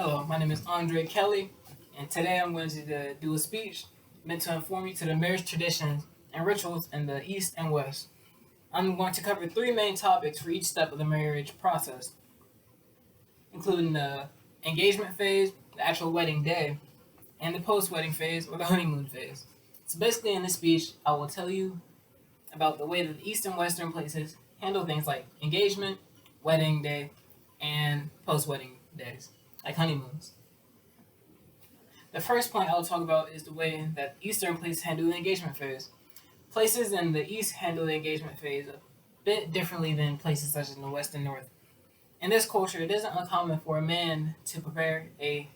Hello, my name is Andre Kelly, and today I'm going to do a speech meant to inform you to the marriage traditions and rituals in the East and West. I'm going to cover three main topics for each step of the marriage process, including the engagement phase, the actual wedding day, and the post-wedding phase or the honeymoon phase. So basically, in this speech, I will tell you about the way that the East and Western places handle things like engagement, wedding day, and post-wedding days, like honeymoons. The first point I'll talk about is the way that Eastern places handle the engagement phase. Places in the East handle the engagement phase a bit differently than places such as in the West and North. In this culture, it isn't uncommon for a man to prepare a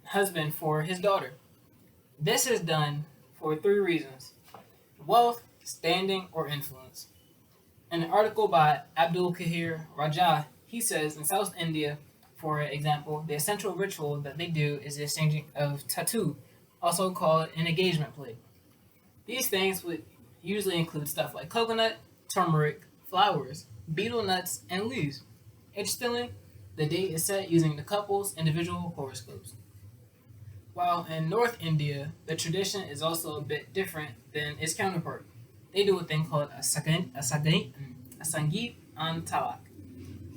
husband for his daughter. This is done for three reasons: wealth, standing, or influence. In an article by Abdul Kahir Raja, he says in South India, for example, the essential ritual that they do is the exchanging of tattoo, also called an engagement plate. These things would usually include stuff like coconut, turmeric, flowers, betel nuts, and leaves. Interestingly, the date is set using the couple's individual horoscopes. While in North India, the tradition is also a bit different than its counterpart. They do a thing called a Sangeet and Talak.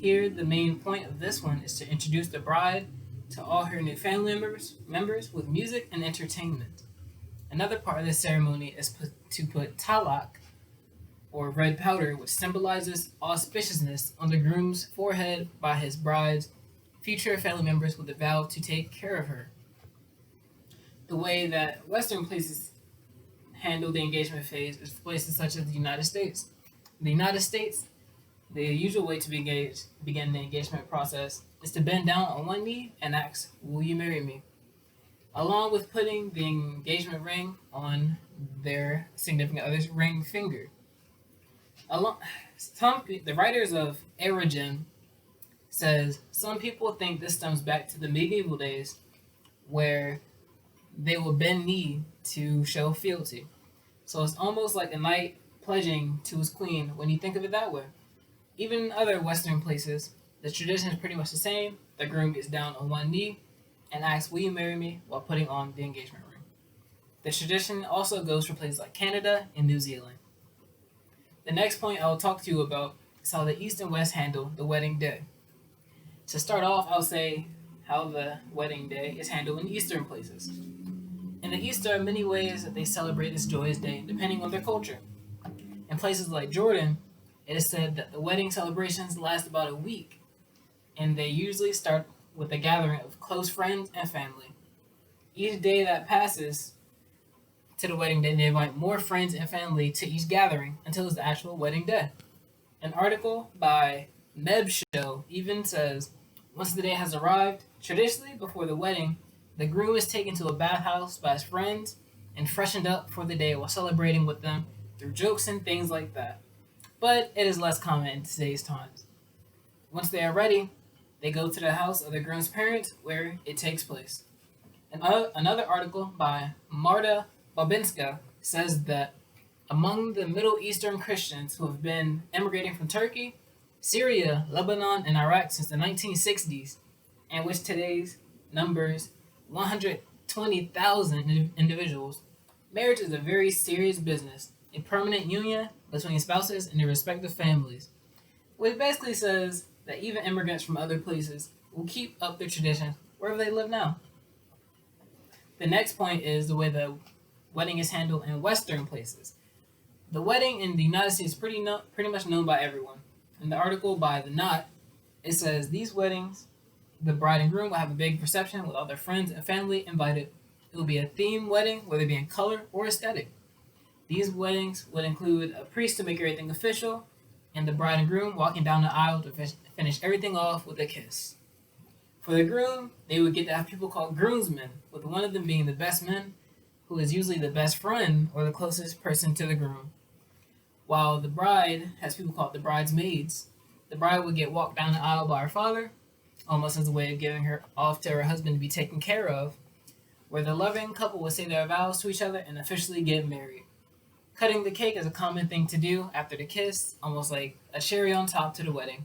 Here, the main point of this one is to introduce the bride to all her new family members with music and entertainment. Another part of this ceremony is to put talak, or red powder, which symbolizes auspiciousness, on the groom's forehead by his bride's future family members with a vow to take care of her. The way that Western places handle the engagement phase is places such as the United States. In the United States, the usual way to begin the engagement process is to bend down on one knee and ask, "Will you marry me?" Along with putting the engagement ring on their significant other's ring finger. The writers of Erigen says some people think this stems back to the medieval days where they will bend knee to show fealty. So it's almost like a knight pledging to his queen when you think of it that way. Even in other Western places, the tradition is pretty much the same. The groom gets down on one knee and asks, "Will you marry me?" while putting on the engagement ring. The tradition also goes for places like Canada and New Zealand. The next point I will talk to you about is how the East and West handle the wedding day. To start off, I'll say how the wedding day is handled in Eastern places. In the East, there are many ways that they celebrate this joyous day, depending on their culture. In places like Jordan, it is said that the wedding celebrations last about a week, and they usually start with a gathering of close friends and family. Each day that passes to the wedding day, they invite more friends and family to each gathering until it's the actual wedding day. An article by Meb even says, once the day has arrived, traditionally before the wedding, the groom is taken to a bathhouse by his friends and freshened up for the day while celebrating with them through jokes and things like that. But it is less common in today's times. Once they are ready, they go to the house of the groom's parents where it takes place. Another article by Marta Babinska says that among the Middle Eastern Christians who have been immigrating from Turkey, Syria, Lebanon, and Iraq since the 1960s, and which today's numbers 120,000 individuals, marriage is a very serious business, a permanent union between spouses and their respective families, which basically says that even immigrants from other places will keep up their traditions wherever they live now. The next point is the way the wedding is handled in Western places. The wedding in the United States is pretty much known by everyone. In the article by The Knot, it says these weddings, the bride and groom will have a big reception with all their friends and family invited. It will be a themed wedding, whether it be in color or aesthetic. These weddings would include a priest to make everything official, and the bride and groom walking down the aisle to finish everything off with a kiss. For the groom, they would get to have people called groomsmen, with one of them being the best man, who is usually the best friend or the closest person to the groom. While the bride has people called the bridesmaids. The bride would get walked down the aisle by her father, almost as a way of giving her off to her husband to be taken care of, where the loving couple would say their vows to each other and officially get married. Cutting the cake is a common thing to do after the kiss, almost like a cherry on top to the wedding.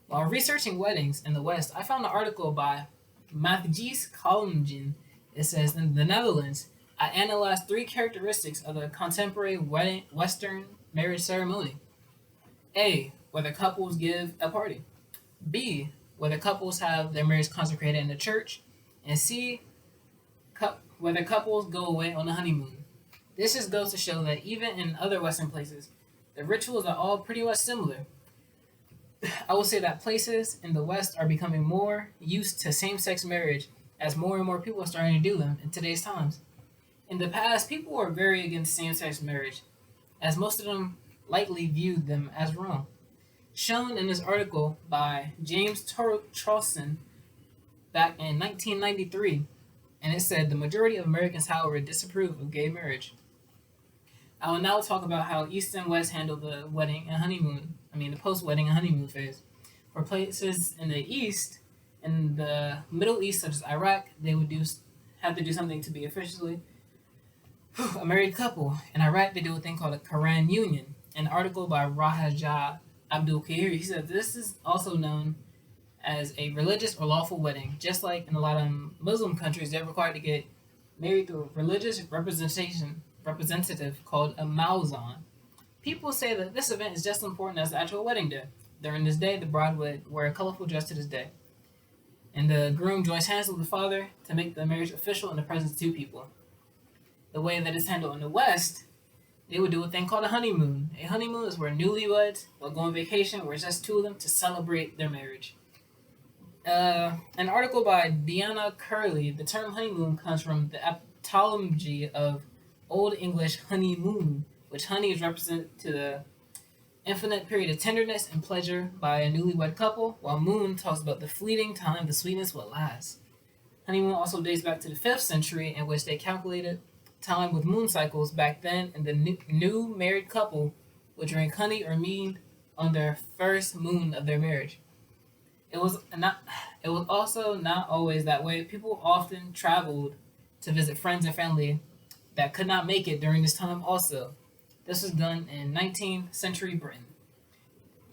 While researching weddings in the West, I found an article by Matthijs Kalmgren, it says in the Netherlands, I analyzed three characteristics of the contemporary Western marriage ceremony. A. Whether couples give a party. B. Whether couples have their marriage consecrated in the church. And C. Whether couples go away on a honeymoon. This just goes to show that even in other Western places, the rituals are all pretty much similar. I will say that places in the West are becoming more used to same sex marriage as more and more people are starting to do them in today's times. In the past, people were very against same sex marriage, as most of them likely viewed them as wrong. Shown in this article by James Charlson back in 1993, and it said the majority of Americans, however, disapprove of gay marriage. I will now talk about how East and West handle the the post-wedding and honeymoon phase. For places in the East, in the Middle East, such as Iraq, they would have to do something to be officially a married couple. In Iraq, they do a thing called a Quran union. An article by Rahaja Abdul Kahir, he said this is also known as a religious or lawful wedding. Just like in a lot of Muslim countries, they're required to get married through a religious representative called a Mauzan. People say that this event is just as important as the actual wedding day. During this day, the bride would wear a colorful dress to this day, and the groom joins hands with the father to make the marriage official in the presence of two people. The way that it's handled in the West, they would do a thing called a honeymoon. A honeymoon is where newlyweds will go on vacation where it's just two of them to celebrate their marriage. An article by Diana Curley, the term honeymoon comes from the etymology of Old English honeymoon, which honey is represented to the infinite period of tenderness and pleasure by a newlywed couple, while moon talks about the fleeting time the sweetness will last. Honeymoon also dates back to the 5th century, in which they calculated time with moon cycles. Back then, and the new married couple would drink honey or mead on their first moon of their marriage. It was also not always that way. People often traveled to visit friends and family that could not make it during this time also. This was done in 19th century Britain.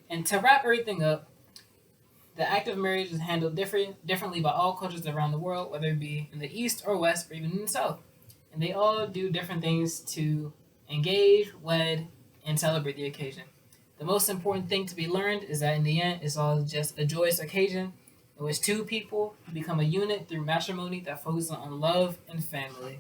And to wrap everything up, the act of marriage is handled differently by all cultures around the world, whether it be in the East or West or even in the South. And they all do different things to engage, wed, and celebrate the occasion. The most important thing to be learned is that in the end, it's all just a joyous occasion in which two people become a unit through matrimony that focuses on love and family.